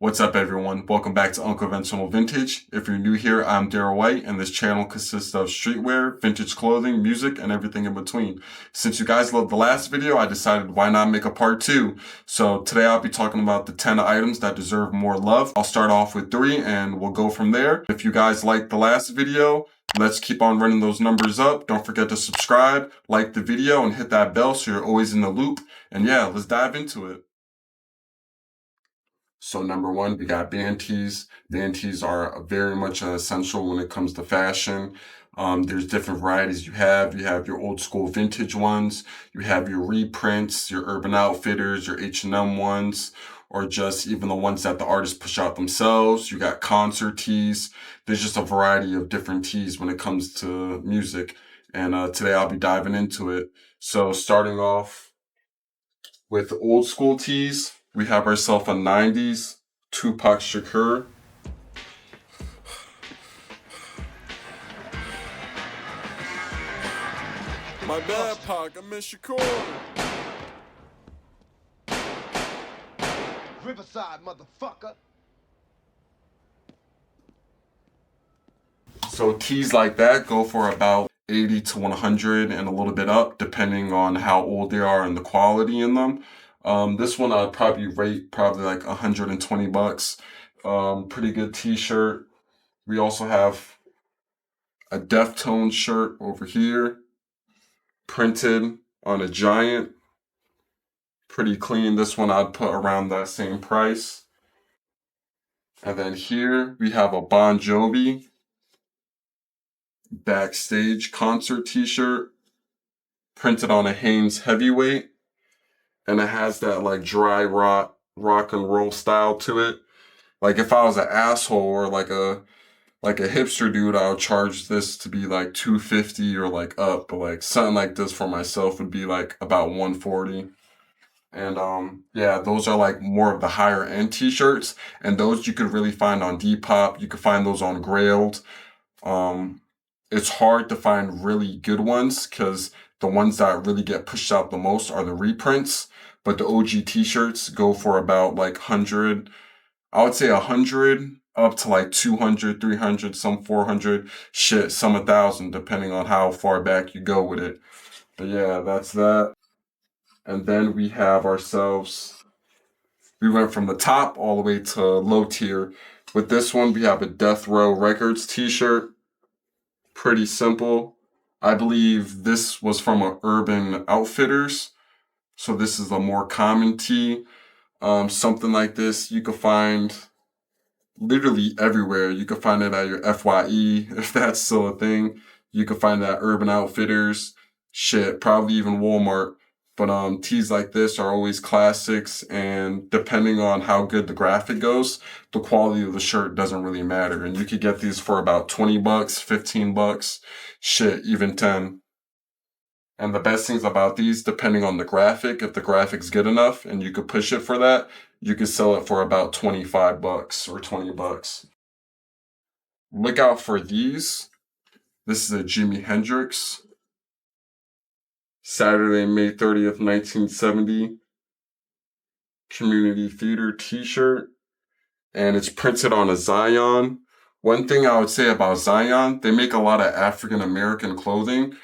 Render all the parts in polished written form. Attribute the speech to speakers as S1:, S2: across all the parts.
S1: What's up, everyone? Welcome back to Unconventional Vintage. If you're new here, I'm Daryl White, and this channel consists of streetwear, vintage clothing, music, and everything in between. Since you guys loved the last video, I decided why not make a part 2. So today I'll be talking about the 10 items that deserve more love. I'll start off with 3 and we'll go from there. If you guys liked the last video, let's keep on running those numbers up. Don't forget to subscribe, like the video, and hit that bell so you're always in the loop. And yeah, let's dive into it. So number one, we got band tees. Band tees are very much essential when it comes to fashion. There's different varieties you have. You have your old school vintage ones. You have your reprints, your Urban Outfitters, your H&M ones, or just even the ones that the artists push out themselves. You got concert tees. There's just a variety of different tees when it comes to music. And today I'll be diving into it. So starting off with old school tees, we have ourselves a 90s Tupac Shakur.
S2: My bad, Pac. I miss Shakur.
S3: Riverside, motherfucker.
S1: So tees like that go for about 80 to 100 and a little bit up, depending on how old they are and the quality in them. This one I'd probably rate probably like 120 bucks. Pretty good t-shirt. We also have a Deftone shirt over here, printed on a Giant. Pretty clean. This one I'd put around that same price. And then here we have a Bon Jovi Backstage concert t-shirt, printed on a Hanes heavyweight, and it has that like dry rock and roll style to it. Like if I was an asshole or like a hipster dude, I would charge this to be like $250 or like up, but like something like this for myself would be like about $140. And yeah, those are like more of the higher end t-shirts, and those you could really find on Depop. You could find those on Grails. It's hard to find really good ones because the ones that really get pushed out the most are the reprints. But the OG t-shirts go for about like 100, I would say 100 up to like 200, 300, some 400, shit, some 1,000, depending on how far back you go with it. But yeah, that's that. And then we have ourselves, we went from the top all the way to low tier. With this one, we have a Death Row Records t-shirt. Pretty simple. I believe this was from a Urban Outfitters. So this is a more common tee. Something like this you could find literally everywhere. You could find it at your FYE, if that's still a thing. You could find it at Urban Outfitters. Shit, probably even Walmart. But tees like this are always classics, and depending on how good the graphic goes, the quality of the shirt doesn't really matter. And you could get these for about 20 bucks, 15 bucks, shit, even 10. And the best things about these, depending on the graphic, if the graphic's good enough and you could push it for that, you could sell it for about 25 bucks or 20 bucks. Look out for these. This is a Jimi Hendrix Saturday, May 30th, 1970 Community Theater t-shirt, and it's printed on a Zion. One thing I would say about Zion, they make a lot of African American clothing.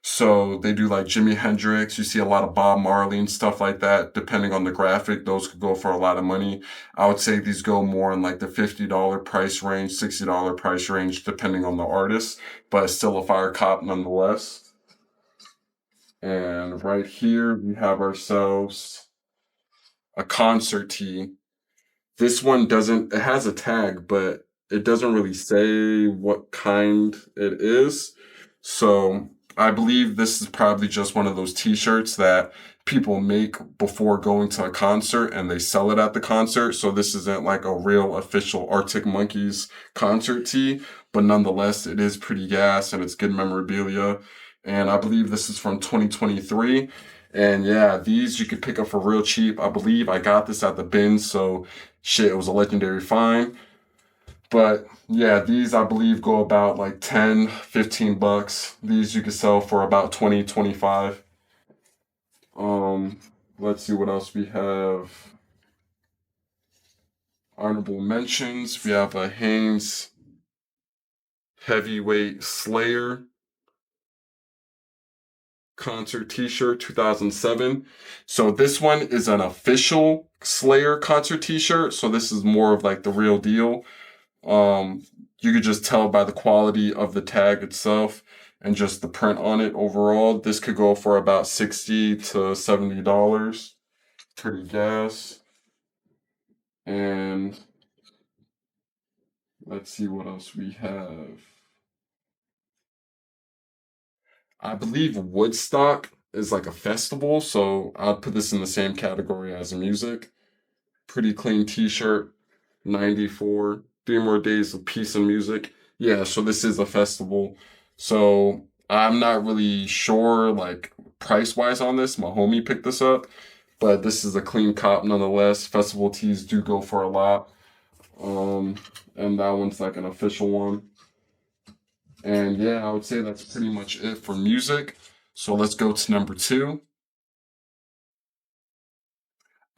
S1: So they do like Jimi Hendrix. You see a lot of Bob Marley and stuff like that. Depending on the graphic, those could go for a lot of money. I would say these go more in like the $50 price range, $60 price range, depending on the artist, but it's still a fire cop nonetheless. And right here, we have ourselves a concert tee. This one doesn't, it has a tag, but it doesn't really say what kind it is. So I believe this is probably just one of those t-shirts that people make before going to a concert and they sell it at the concert. So this isn't like a real official Arctic Monkeys concert tee, but nonetheless, it is pretty gas and it's good memorabilia. And I believe this is from 2023. And yeah, these you could pick up for real cheap. I believe I got this at the bin, so shit, it was a legendary find. But yeah, these I believe go about like 10, 15 bucks. These you could sell for about 20, 25. Let's see what else we have. Honorable mentions, we have a Hanes Heavyweight Slayer concert t-shirt 2007. So this one is an official Slayer concert t-shirt. So this is more of like the real deal. You could just tell by the quality of the tag itself and just the print on it overall. This could go for about $60 to $70. Pretty gas. And let's see what else we have. I believe Woodstock is like a festival, so I'd put this in the same category as music. Pretty clean t-shirt, 94. 3 more days of peace and music. Yeah, so this is a festival. So I'm not really sure like price-wise on this. My homie picked this up, but this is a clean cop nonetheless. Festival tees do go for a lot. And that one's like an official one. And yeah, I would say that's pretty much it for music. So let's go to number 2.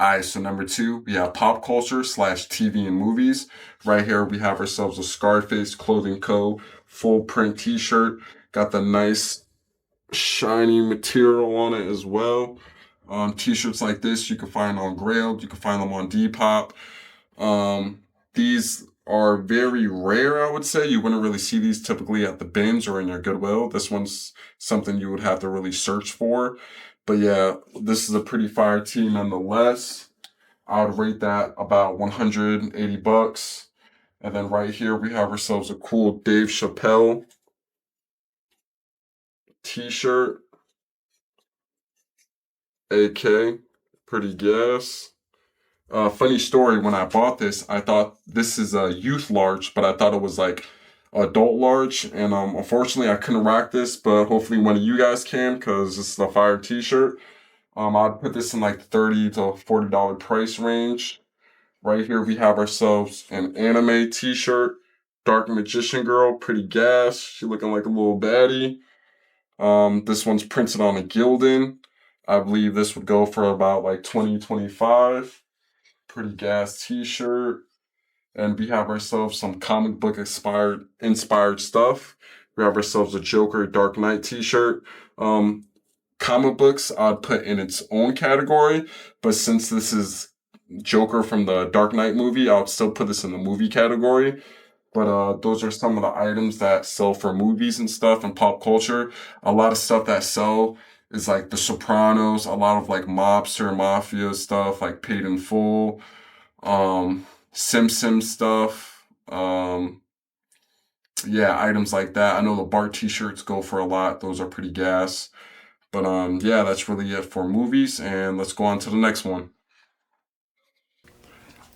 S1: Alright, so number 2, we have pop culture / TV and movies. Right here, we have ourselves a Scarface Clothing Co. full print t-shirt. Got the nice shiny material on it as well. T-shirts like this, you can find on Grails. You can find them on Depop. These are very rare, I would say. You wouldn't really see these typically at the bins or in your Goodwill. This one's something you would have to really search for. But yeah, this is a pretty fire tee nonetheless. I would rate that about $180. And then right here, we have ourselves a cool Dave Chappelle t-shirt. AK, pretty gas. Funny story, when I bought this, I thought this is a youth large, but I thought it was like adult large. And unfortunately, I couldn't rock this, but hopefully one of you guys can, because this is a fire t-shirt. I'd put this in like the $30 to $40 price range. Right here, we have ourselves an anime t-shirt. Dark Magician Girl, pretty gas. She looking like a little baddie. This one's printed on a Gildan. I believe this would go for about like $20, $25. Pretty gas t-shirt. And we have ourselves some comic book inspired stuff. We have ourselves a Joker Dark Knight t-shirt. Comic books I'd put in its own category, but since this is Joker from the Dark Knight movie, I'll still put this in the movie category. But those are some of the items that sell for movies and stuff and pop culture. A lot of stuff that sell is like The Sopranos, a lot of like mobster, mafia stuff, like Paid in Full, Simpsons stuff. Yeah, items like that. I know the Bart t-shirts go for a lot. Those are pretty gas. But yeah, that's really it for movies, and let's go on to the next one.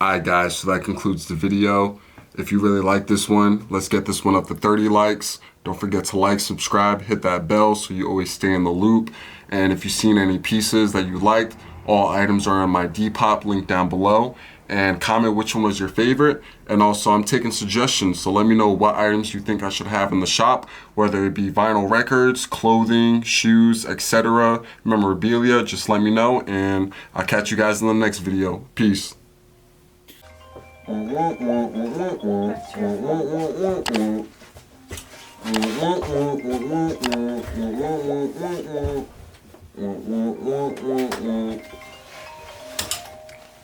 S1: Alright guys, so that concludes the video. If you really like this one, let's get this one up to 30 likes. Don't forget to like, subscribe, hit that bell so you always stay in the loop. And if you've seen any pieces that you liked, all items are in my Depop link down below. And comment which one was your favorite. And also, I'm taking suggestions, so let me know what items you think I should have in the shop, whether it be vinyl records, clothing, shoes, etc., memorabilia. Just let me know, and I'll catch you guys in the next video. Peace.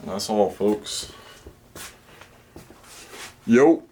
S1: That's all, folks. Yo.